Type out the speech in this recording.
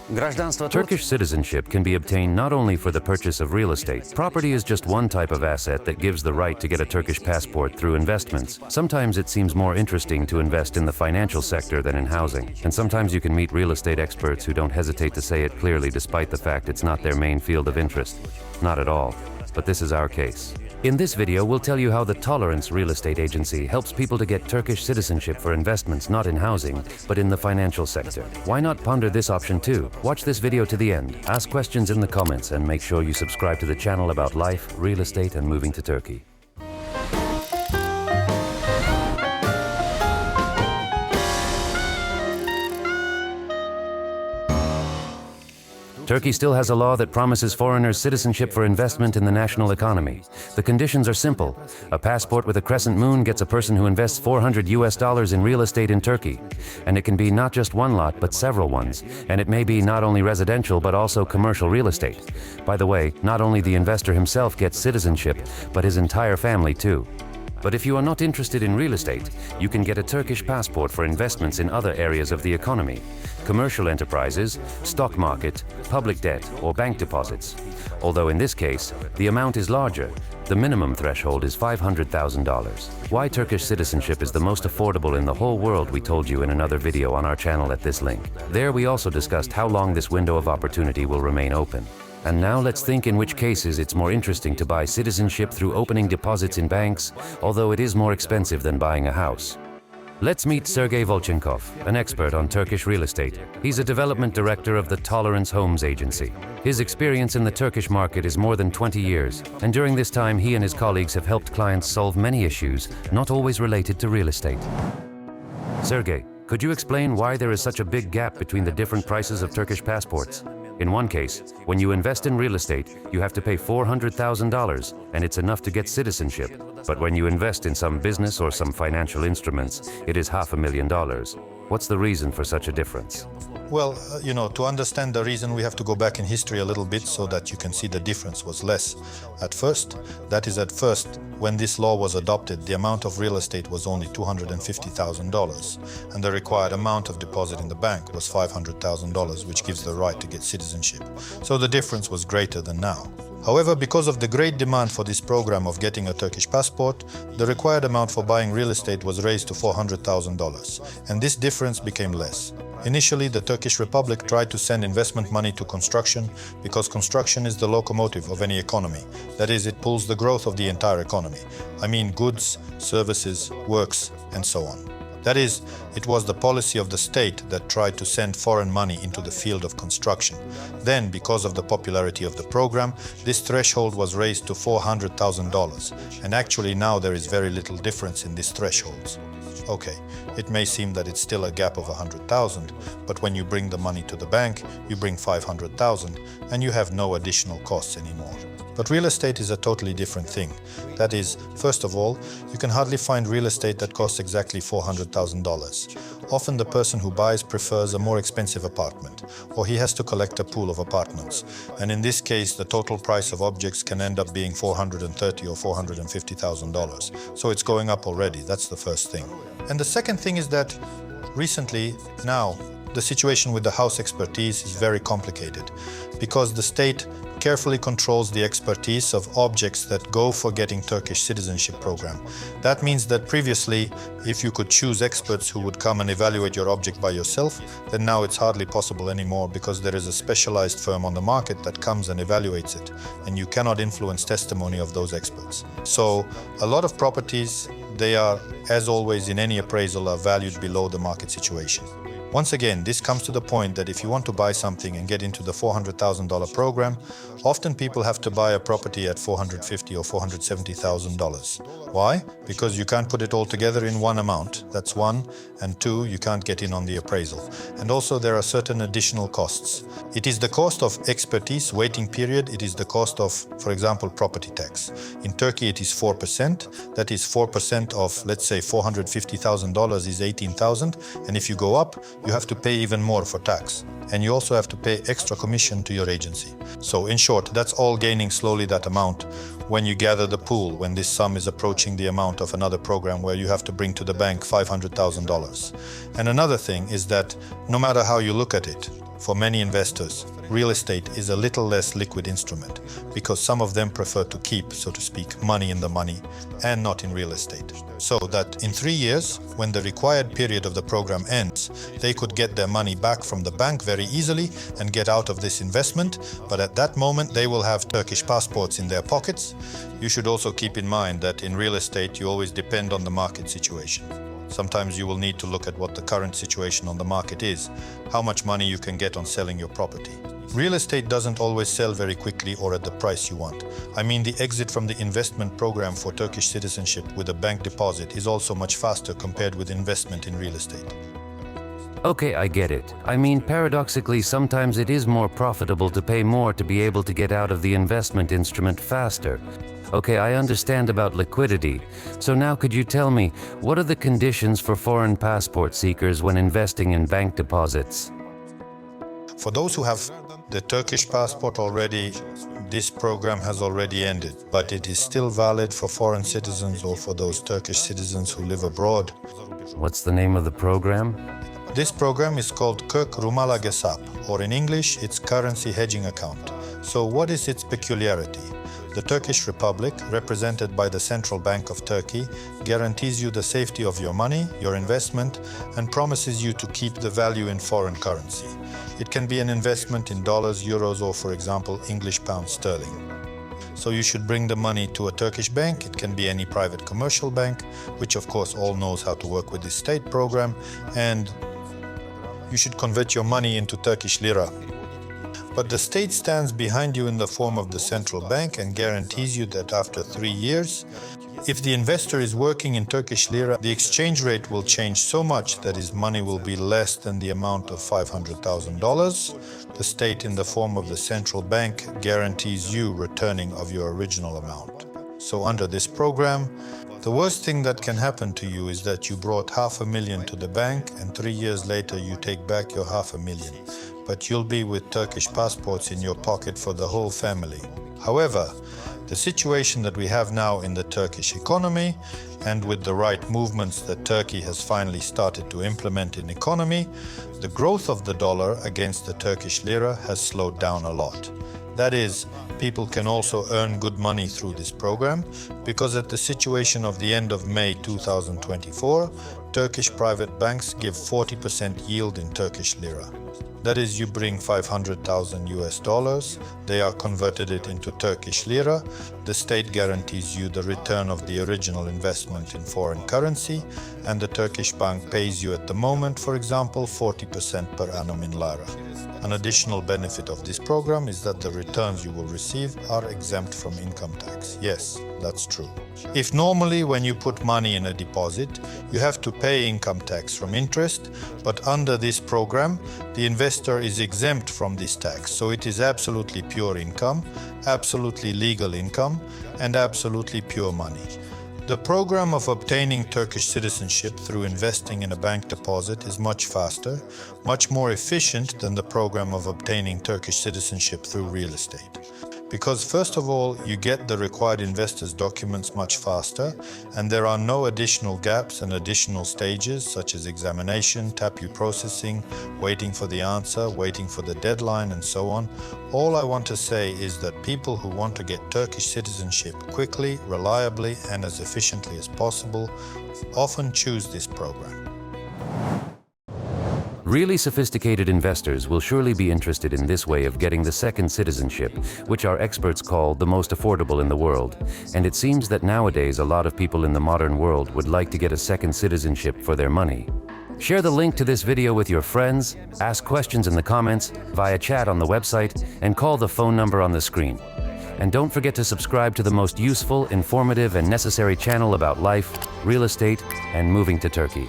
Turkish citizenship can be obtained not only for the purchase of real estate. Property is just one type of asset that gives the right to get a Turkish passport through investments. Sometimes it seems more interesting to invest in the financial sector than in housing. And sometimes you can meet real estate experts who don't hesitate to say it clearly despite the fact it's not their main field of interest. Not at all. But this is our case. In this video, we'll tell you how the Tolerance Real Estate Agency helps people to get Turkish citizenship for investments not in housing, but in the financial sector. Why not ponder this option too? Watch this video to the end, ask questions in the comments, and make sure you subscribe to the channel about life, real estate, and moving to Turkey. Turkey still has a law that promises foreigners citizenship for investment in the national economy. The conditions are simple. A passport with a crescent moon gets a person who invests $400 in real estate in Turkey. And it can be not just one lot, but several ones. And it may be not only residential, but also commercial real estate. By the way, not only the investor himself gets citizenship, but his entire family too. But if you are not interested in real estate, you can get a Turkish passport for investments in other areas of the economy. Commercial enterprises, stock market, public debt, or bank deposits. Although in this case, the amount is larger. The minimum threshold is $500,000. Why Turkish citizenship is the most affordable in the whole world we told you in another video on our channel at this link. There we also discussed how long this window of opportunity will remain open. And now let's think in which cases it's more interesting to buy citizenship through opening deposits in banks, although it is more expensive than buying a house. Let's meet Sergey Volchenkov, an expert on Turkish real estate. He's a development director of the Tolerance Homes Agency. His experience in the Turkish market is more than 20 years, and during this time he and his colleagues have helped clients solve many issues, not always related to real estate. Sergey, could you explain why there is such a big gap between the different prices of Turkish passports? In one case, when you invest in real estate, you have to pay $400,000, and it's enough to get citizenship. But when you invest in some business or some financial instruments, it is $500,000. What's the reason for such a difference? Well, to understand the reason, we have to go back in history a little bit so that you can see the difference was less. At first, when this law was adopted, the amount of real estate was only $250,000, and the required amount of deposit in the bank was $500,000, which gives the right to get citizenship. So the difference was greater than now. However, because of the great demand for this program of getting a Turkish passport, the required amount for buying real estate was raised to $400,000, and this difference became less. Initially, the Turkish Republic tried to send investment money to construction because construction is the locomotive of any economy. That is, it pulls the growth of the entire economy. I mean goods, services, works, and so on. That is, it was the policy of the state that tried to send foreign money into the field of construction. Then, because of the popularity of the program, this threshold was raised to $400,000, and actually now there is very little difference in these thresholds. Okay, it may seem that it's still a gap of 100,000, but when you bring the money to the bank, you bring 500,000, and you have no additional costs anymore. But real estate is a totally different thing. That is, first of all, you can hardly find real estate that costs exactly $400,000. Often the person who buys prefers a more expensive apartment, or he has to collect a pool of apartments. And in this case, the total price of objects can end up being $430,000 or $450,000. So it's going up already, that's the first thing. And the second thing is that recently, now, the situation with the house expertise is very complicated because the state carefully controls the expertise of objects that go for getting Turkish citizenship program. That means that previously, if you could choose experts who would come and evaluate your object by yourself, then now it's hardly possible anymore because there is a specialized firm on the market that comes and evaluates it, and you cannot influence testimony of those experts. So a lot of properties, they are, as always in any appraisal, are valued below the market situation. Once again, this comes to the point that if you want to buy something and get into the $400,000 program, often people have to buy a property at $450,000 or $470,000. Why? Because you can't put it all together in one amount, that's one, and two, you can't get in on the appraisal. And also there are certain additional costs. It is the cost of expertise, waiting period, it is the cost of, for example, property tax. In Turkey it is 4%, that is 4% of, let's say, $450,000 is $18,000, and if you go up, you have to pay even more for tax. And you also have to pay extra commission to your agency. So in short, that's all gaining slowly that amount. when you gather the pool, when this sum is approaching the amount of another program where you have to bring to the bank $500,000. And another thing is that no matter how you look at it, for many investors, real estate is a little less liquid instrument because some of them prefer to keep, so to speak, money in the money and not in real estate. So that in 3 years, when the required period of the program ends, they could get their money back from the bank very easily and get out of this investment, but at that moment they will have Turkish passports in their pockets. You should also keep in mind that in real estate you always depend on the market situation. Sometimes you will need to look at what the current situation on the market is, how much money you can get on selling your property. Real estate doesn't always sell very quickly or at the price you want. I mean, the exit from the investment program for Turkish citizenship with a bank deposit is also much faster compared with investment in real estate. Okay, I get it. I mean, paradoxically, sometimes it is more profitable to pay more to be able to get out of the investment instrument faster. Okay, I understand about liquidity. So now could you tell me, what are the conditions for foreign passport seekers when investing in bank deposits? For those who have the Turkish passport already, this program has already ended, but it is still valid for foreign citizens or for those Turkish citizens who live abroad. What's the name of the program? This program is called Kök Rumala Hesap, or in English, it's currency hedging account. So what is its peculiarity? The Turkish Republic, represented by the Central Bank of Turkey, guarantees you the safety of your money, your investment, and promises you to keep the value in foreign currency. It can be an investment in dollars, euros, or for example, English pound sterling. So you should bring the money to a Turkish bank. It can be any private commercial bank, which of course all knows how to work with this state program, and you should convert your money into Turkish lira. But the state stands behind you in the form of the central bank and guarantees you that after 3 years, if the investor is working in Turkish lira, the exchange rate will change so much that his money will be less than the amount of $500,000. The state in the form of the central bank guarantees you returning of your original amount. So under this program, the worst thing that can happen to you is that you brought $500,000 to the bank and 3 years later you take back your $500,000. But you'll be with Turkish passports in your pocket for the whole family. However, the situation that we have now in the Turkish economy, and with the right movements that Turkey has finally started to implement in economy, the growth of the dollar against the Turkish lira has slowed down a lot. That is, people can also earn good money through this program, because at the situation of the end of May 2024, Turkish private banks give 40% yield in Turkish lira. That is, you bring $500,000, they are converted it into Turkish lira, the state guarantees you the return of the original investment in foreign currency, and the Turkish bank pays you at the moment, for example, 40% per annum in lira. An additional benefit of this program is that the returns you will receive are exempt from income tax. Yes, that's true. If normally when you put money in a deposit, you have to pay income tax from interest, but under this program, the investor is exempt from this tax. So it is absolutely pure income, absolutely legal income, and absolutely pure money. The program of obtaining Turkish citizenship through investing in a bank deposit is much faster, much more efficient than the program of obtaining Turkish citizenship through real estate. Because first of all, you get the required investors' documents much faster, and there are no additional gaps and additional stages such as examination, TAPU processing, waiting for the answer, waiting for the deadline, and so on. All I want to say is that people who want to get Turkish citizenship quickly, reliably, and as efficiently as possible often choose this program. Really sophisticated investors will surely be interested in this way of getting the second citizenship, which our experts call the most affordable in the world. And it seems that nowadays a lot of people in the modern world would like to get a second citizenship for their money. Share the link to this video with your friends, ask questions in the comments, via chat on the website, and call the phone number on the screen. And don't forget to subscribe to the most useful, informative, and necessary channel about life, real estate, and moving to Turkey.